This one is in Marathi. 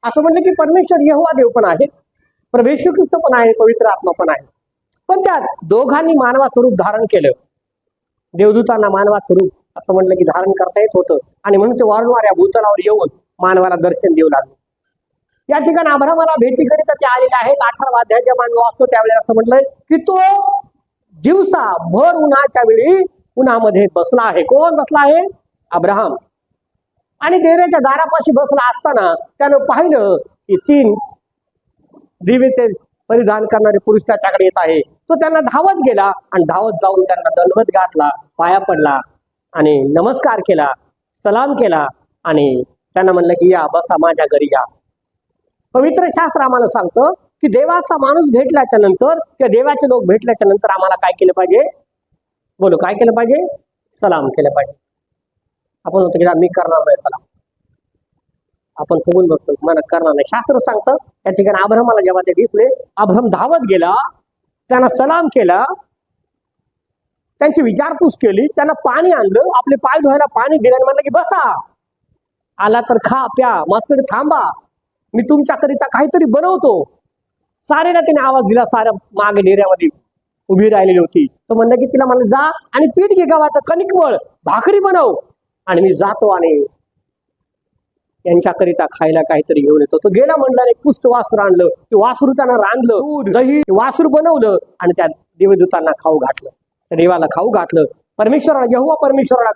असं म्हटलं की परमेश्वर यहोवा देव पण आहे, प्रभू येशू ख्रिस्त पण आहे, पवित्र आत्मा पण आहे. पण त्या दोघांनी मानवाचं रूप धारण केलं. देवदूतांना मानवाचं रूप असं म्हटलं की धारण करता येत होतं, आणि म्हणून ते वारंवार या भूतलावर येऊन मानवाला दर्शन देऊ लागले. या ठिकाणी अब्राहमाला भेटी करीत ते आलेले आहेत. 18व्या अध्यायाच्या मान वाचतो त्यावेळेला असं म्हटलंय की तो दिवसा भर उन्हाच्या वेळी उन्हामध्ये बसला आहे. कोण बसला आहे? अब्राहम. आणि डेऱ्याच्या दारापाशी बसला असताना त्यानं पाहिलं की 3 दिवे ते परिधान करणारे पुरुष त्याच्याकडे येत आहे. तो त्यांना धावत गेला आणि धावत जाऊन त्यांना दंडवत घातला, पाया पडला आणि नमस्कार केला, सलाम केला आणि त्यांना म्हणलं की या बसा माझ्या घरी या. पवित्र शास्त्र आम्हाला सांगतं की देवाचा माणूस भेटल्याच्या नंतर किंवा देवाचे लोक भेटल्याच्या नंतर आम्हाला काय केलं पाहिजे? बोलो, काय केलं पाहिजे? सलाम केलं पाहिजे. आपण म्हणतो की मी करणार नाही सलाम, आपण फुगून बसतो, मला करणार नाही. शास्त्र सांगतं त्या ठिकाणी अब्राहमाला जेव्हा ते दिसले, अब्राहम धावत गेला, त्यांना सलाम केला, त्यांची विचारपूस केली, त्यांना पाणी आणलं, आपले पाय धुवायला पाणी दिलं आणि म्हणलं की बसा, आला तर खा प्या, माझ्याकडे थांबा, मी तुमच्याकरिता काहीतरी बनवतो. सारेला त्याने आवाज दिला. साऱ्या मागे डेऱ्यामध्ये उभी राहिलेली होती. तो म्हणलं की तिला म्हणलं जा आणि पीठ घे गव्हाचं, कणिक मळ, भाकरी बनव आणि मी जातो आणि यांच्याकरिता खायला काहीतरी घेऊन येतो. तो गेला, म्हणला एक पुस्त वासरू आणलं, ते वासरू त्यानं रांधलं, दूध दही वासरू बनवलं आणि त्या देवदूतांना खाऊ घातलं, त्या देवाला खाऊ घातलं. परमेश्वराला, यहोवा परमेश्वराला